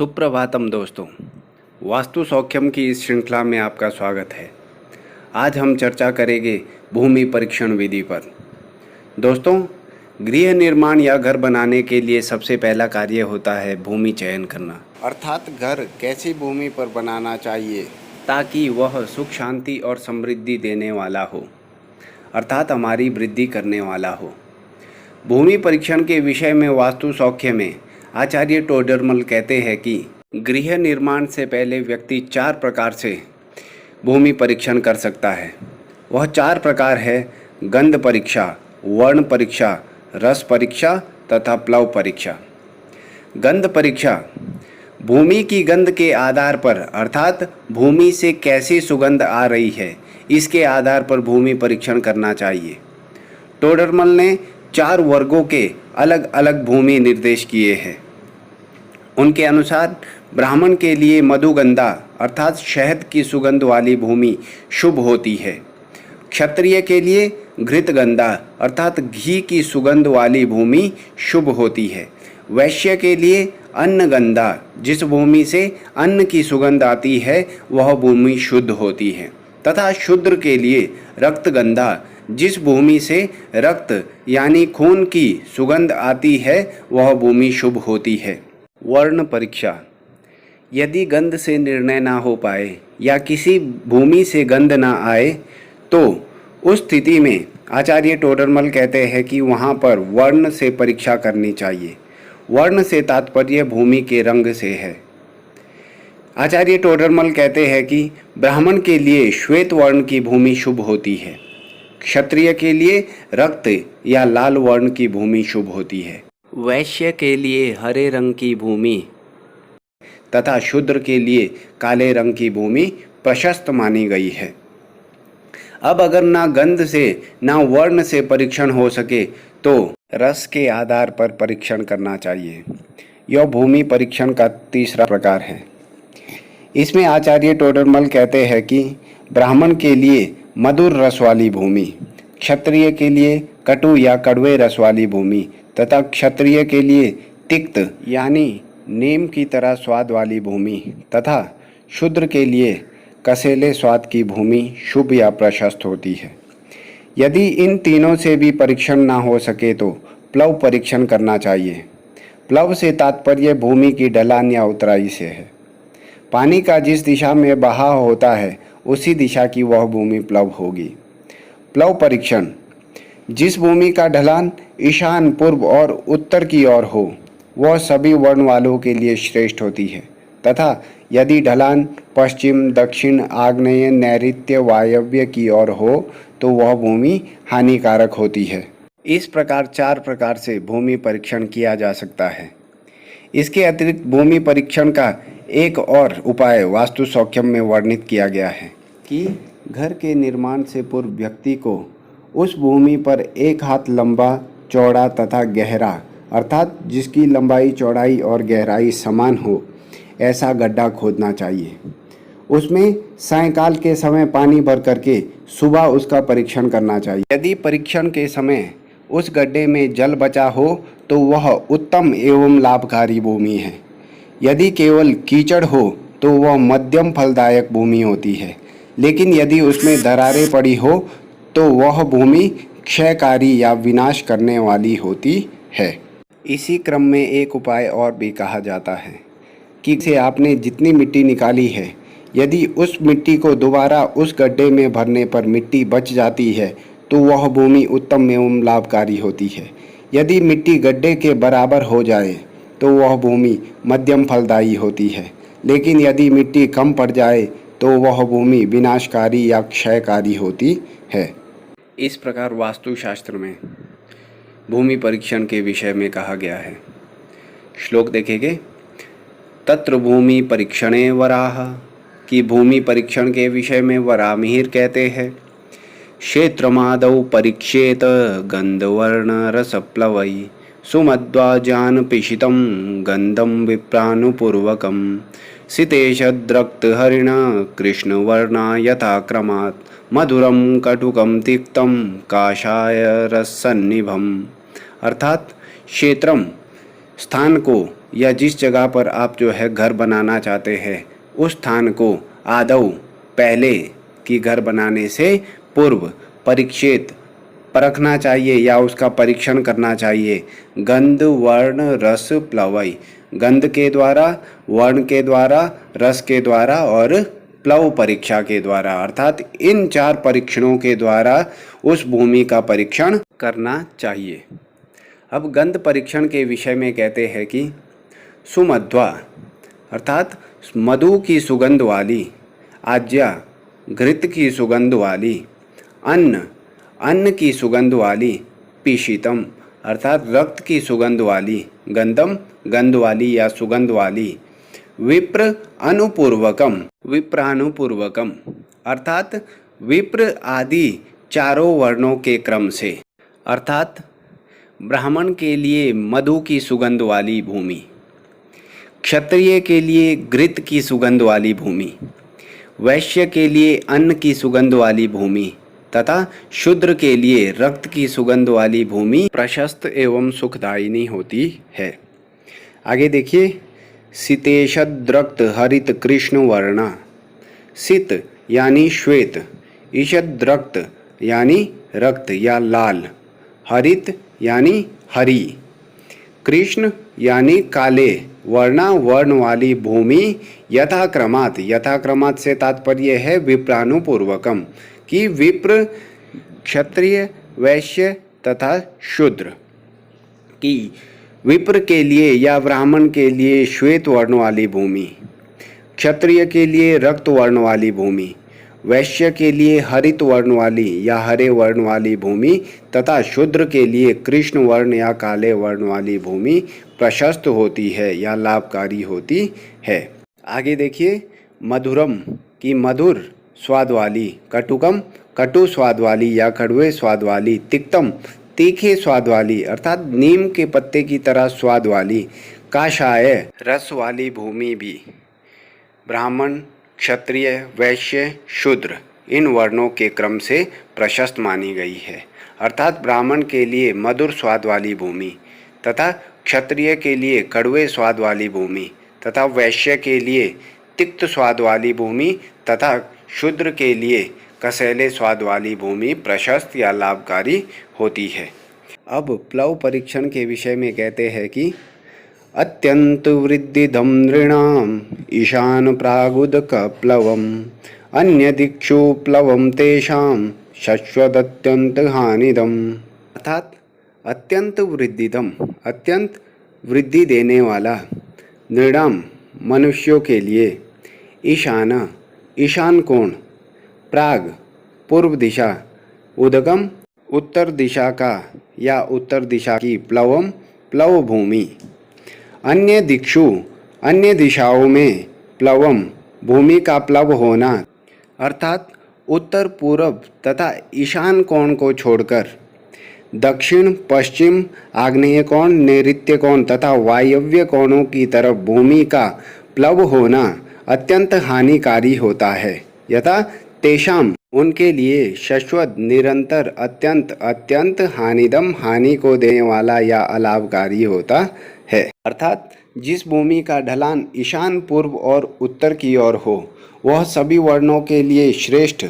सुप्रभातम दोस्तों, वास्तु सौख्यम की इस श्रृंखला में आपका स्वागत है। आज हम चर्चा करेंगे भूमि परीक्षण विधि पर। दोस्तों, गृह निर्माण या घर बनाने के लिए सबसे पहला कार्य होता है भूमि चयन करना, अर्थात घर कैसी भूमि पर बनाना चाहिए ताकि वह सुख शांति और समृद्धि देने वाला हो, अर्थात हमारी वृद्धि करने वाला हो। भूमि परीक्षण के विषय में वास्तु सौख्य में आचार्य टोडरमल कहते हैं कि गृह निर्माण से पहले व्यक्ति 4 प्रकार से भूमि परीक्षण कर सकता है। वह 4 प्रकार है: गंध परीक्षा, वर्ण परीक्षा, रस परीक्षा तथा प्लव परीक्षा। गंध परीक्षा भूमि की गंध के आधार पर, अर्थात भूमि से कैसी सुगंध आ रही है, इसके आधार पर भूमि परीक्षण करना चाहिए। टोडरमल ने 4 वर्गों के अलग अलग भूमि निर्देश किए हैं। उनके अनुसार ब्राह्मण के लिए मधुगंधा अर्थात शहद की सुगंध वाली भूमि शुभ होती है। क्षत्रिय के लिए घृतगंधा अर्थात घी की सुगंध वाली भूमि शुभ होती है। वैश्य के लिए अन्नगंधा, जिस भूमि से अन्न की सुगंध आती है वह भूमि शुद्ध होती है। तथा शूद्र के लिए रक्तगंधा, जिस भूमि से रक्त यानी खून की सुगंध आती है वह भूमि शुभ होती है। वर्ण परीक्षा यदि गंध से निर्णय ना हो पाए या किसी भूमि से गंध ना आए तो उस स्थिति में आचार्य टोडरमल कहते हैं कि वहाँ पर वर्ण से परीक्षा करनी चाहिए। वर्ण से तात्पर्य भूमि के रंग से है। आचार्य टोडरमल कहते हैं कि ब्राह्मण के लिए श्वेत वर्ण की भूमि शुभ होती है। क्षत्रिय के लिए रक्त या लाल वर्ण की भूमि शुभ होती है। वैश्य के लिए हरे रंग की भूमि तथा शूद्र के लिए काले रंग की भूमि प्रशस्त मानी गई है। अब अगर ना गंध से ना वर्ण से परीक्षण हो सके तो रस के आधार पर परीक्षण करना चाहिए। यह भूमि परीक्षण का तीसरा प्रकार है। इसमें आचार्य टोडरमल कहते हैं कि ब्राह्मण के लिए मधुर रस वाली भूमि, क्षत्रिय के लिए कटु या कड़वे रस वाली भूमि तथा क्षत्रिय के लिए तिक्त यानी नीम की तरह स्वाद वाली भूमि तथा शूद्र के लिए कसेले स्वाद की भूमि शुभ या प्रशस्त होती है। यदि इन तीनों से भी परीक्षण ना हो सके तो प्लव परीक्षण करना चाहिए। प्लव से तात्पर्य भूमि की ढलान या उतराई से है। पानी का जिस दिशा में बहाव होता है उसी दिशा की वह भूमि प्लव होगी। प्लव परीक्षण जिस भूमि का ढलान ईशान, पूर्व और उत्तर की ओर हो वह सभी वर्ण वालों के लिए श्रेष्ठ होती है तथा यदि ढलान पश्चिम, दक्षिण, आग्नेय, नैऋत्य, वायव्य की ओर हो तो वह भूमि हानिकारक होती है। इस प्रकार 4 प्रकार से भूमि परीक्षण किया जा सकता है। इसके अतिरिक्त भूमि परीक्षण का एक और उपाय वास्तु सौख्यम में वर्णित किया गया है कि घर के निर्माण से पूर्व व्यक्ति को उस भूमि पर 1 हाथ लंबा, चौड़ा तथा गहरा अर्थात जिसकी लंबाई, चौड़ाई और गहराई समान हो ऐसा गड्ढा खोदना चाहिए। उसमें सायंकाल के समय पानी भर करके सुबह उसका परीक्षण करना चाहिए। यदि परीक्षण के समय उस गड्ढे में जल बचा हो तो वह उत्तम एवं लाभकारी भूमि है। यदि केवल कीचड़ हो तो वह मध्यम फलदायक भूमि होती है, लेकिन यदि उसमें दरारें पड़ी हो तो वह भूमि क्षयकारी या विनाश करने वाली होती है। इसी क्रम में एक उपाय और भी कहा जाता है कि से आपने जितनी मिट्टी निकाली है यदि उस मिट्टी को दोबारा उस गड्ढे में भरने पर मिट्टी बच जाती है तो वह भूमि उत्तम एवं लाभकारी होती है। यदि मिट्टी गड्ढे के बराबर हो जाए तो वह भूमि मध्यम फलदायी होती है, लेकिन यदि मिट्टी कम पड़ जाए तो वह भूमि विनाशकारी या क्षयकारी होती है। इस प्रकार वास्तुशास्त्र में भूमि परीक्षण के विषय में कहा गया है। श्लोक देखेंगे। तत्र भूमि परीक्षणे वराह कि भूमि परीक्षण के विषय में वरामिहिर कहते हैं। क्षेत्रमादौ परीक्षेत गंधवर्ण रसप्लवै सुमध्वाजान पिशितं गंधम विप्रानुपूर्वकं सितेशद्रक्तहरिण कृष्णवर्णा यथाक्रमात् मधुरम कटुकम तिक्तम काषाय रसन्निभम। अर्थात क्षेत्रम स्थान को या जिस जगह पर आप जो है घर बनाना चाहते हैं उस स्थान को आदौ पहले कि घर बनाने से पूर्व परीक्षित परखना चाहिए या उसका परीक्षण करना चाहिए। गंध वर्ण रस प्लवई, गंध के द्वारा, वर्ण के द्वारा, रस के द्वारा और प्लव परीक्षा के द्वारा, अर्थात इन 4 परीक्षणों के द्वारा उस भूमि का परीक्षण करना चाहिए। अब गंध परीक्षण के विषय में कहते हैं कि सुमध्वा अर्थात मधु की सुगंध वाली, आज्या घृत की सुगंध वाली, अन्न की सुगंध वाली, पीशितम अर्थात रक्त की सुगंध वाली, गंधम गंध वाली या सुगंध वाली, विप्र अनुपूर्वकम अर्थात विप्र आदि चारों वर्णों के क्रम से, अर्थात ब्राह्मण के लिए मधु की सुगंध वाली भूमि, क्षत्रिय के लिए घृत की सुगंध वाली भूमि, वैश्य के लिए अन्न की सुगंध वाली भूमि तथा शूद्र के लिए रक्त की सुगंध वाली भूमि प्रशस्त एवं सुखदायिनी होती है। आगे देखिए, सितेशद्रक्त हरित कृष्ण वर्णा, सित यानी श्वेत, ईषद्रक्त यानी रक्त या लाल, हरित यानी हरी, कृष्ण यानी काले, वर्णा वर्ण वाली भूमि, यथाक्रमात से तात्पर्य है विप्रानुपूर्वकम कि विप्र, क्षत्रिय, वैश्य तथा शूद्र की, विप्र के लिए या ब्राह्मण के लिए श्वेत वर्ण वाली भूमि, क्षत्रिय के लिए रक्त वर्ण वाली भूमि, वैश्य के लिए हरित वर्ण वाली या हरे वर्ण वाली भूमि तथा शूद्र के लिए कृष्ण वर्ण या काले वर्ण वाली भूमि प्रशस्त होती है या लाभकारी होती है। आगे देखिए, मधुरम की मधुर स्वाद वाली, कटुकम कटु स्वाद वाली या कड़वे स्वाद वाली, तिक्तम तीखे स्वाद वाली अर्थात नीम के पत्ते की तरह स्वाद वाली, काषाय रस वाली भूमि भी ब्राह्मण, क्षत्रिय, वैश्य, शूद्र इन वर्णों के क्रम से प्रशस्त मानी गई है। अर्थात ब्राह्मण के लिए मधुर स्वाद वाली भूमि तथा क्षत्रिय के लिए कड़वे स्वाद वाली भूमि तथा वैश्य के लिए तिक्त स्वाद वाली भूमि तथा शूद्र के लिए कसैले स्वाद वाली भूमि प्रशस्त या लाभकारी होती है। अब प्लव परीक्षण के विषय में कहते हैं कि अत्यंत वृद्धिदम नृणाम ईशान प्रागुदक प्लवम अन्य दिक्षु प्लवम तेषाम शश्वदत्यंत हानिदम, अर्थात अत्यंत वृद्धिदम अत्यंत वृद्धि देने वाला, नृणाम मनुष्यों के लिए, ईशान ईशान कोण, प्राग पूर्व दिशा, उदगम उत्तर दिशा का या उत्तर दिशा की, प्लवम प्लव भूमि, अन्य दिक्षु अन्य दिशाओं में, प्लवम भूमि का प्लव होना अर्थात उत्तर पूर्व तथा ईशान कोण को छोड़कर दक्षिण पश्चिम आग्नेय कोण, नैऋत्य कोण तथा वायव्य कोणों की तरफ भूमि का प्लव होना अत्यंत हानिकारी होता है। यथा तेषाम उनके लिए, शाश्वत निरंतर, अत्यंत अत्यंत, हानिदम हानि को देने वाला या अलाभकारी होता है। अर्थात जिस भूमि का ढलान ईशान, पूर्व और उत्तर की ओर हो वह सभी वर्णों के लिए श्रेष्ठ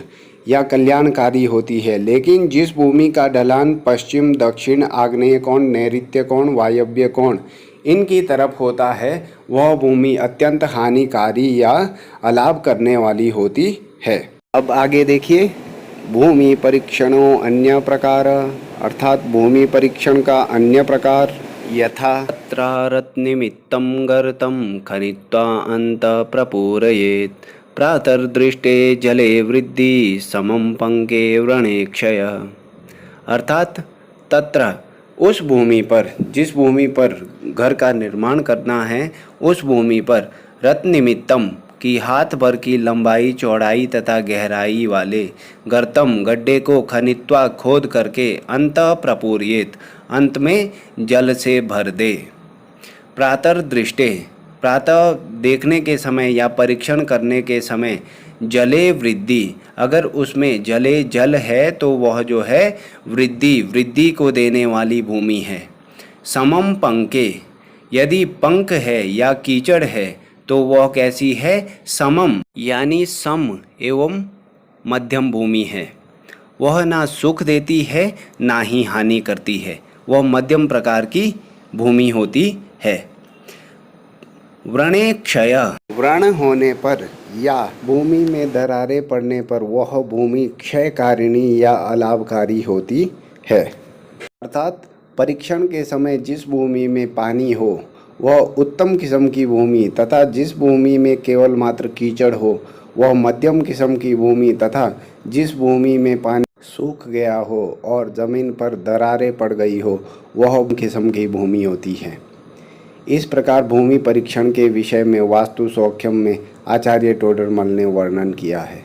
या कल्याणकारी होती है, लेकिन जिस भूमि का ढलान पश्चिम, दक्षिण, आग्नेय कोण, नैऋत्य कोण, वायव्य कोण इनकी तरफ होता है वह भूमि अत्यंत हानिकारी या अलाभ करने वाली होती है। अब आगे देखिए, भूमि परीक्षणों अन्य प्रकार, अर्थात भूमि परीक्षण का अन्य प्रकार, यथा रत्निमित्तं गर्तं खनित्वा अन्त प्रपूरयेत् प्रातर्दृष्टे जले वृद्धि समं पंके व्रणे क्षय, अर्थात तत्र उस भूमि पर, जिस भूमि पर घर का निर्माण करना है उस भूमि पर रत्निमित्तम की हाथ भर की लंबाई, चौड़ाई तथा गहराई वाले गर्तम गड्ढे को खनित्वा खोद करके अंत प्रपूर्येत अंत में जल से भर दे, प्रातर्दृष्टे प्रातः देखने के समय या परीक्षण करने के समय, जले वृद्धि अगर उसमें जले जल है तो वह जो है वृद्धि को देने वाली भूमि है, समम पंके यदि पंक है या कीचड़ है तो वह कैसी है? समम, यानी सम एवं मध्यम भूमि है। वह ना सुख देती है ना ही हानि करती है, वह मध्यम प्रकार की भूमि होती है। व्रणे क्षय, व्रण होने पर या भूमि में दरारें पड़ने पर वह भूमि क्षयकारिणी या अलाभकारी होती है। अर्थात परीक्षण के समय जिस भूमि में पानी हो वह उत्तम किस्म की भूमि तथा जिस भूमि में केवल मात्र कीचड़ हो वह मध्यम किस्म की भूमि तथा जिस भूमि में पानी सूख गया हो और ज़मीन पर दरारें पड़ गई हो वह किस्म की भूमि होती है। इस प्रकार भूमि परीक्षण के विषय में वास्तु सौख्यम में आचार्य टोडरमल ने वर्णन किया है।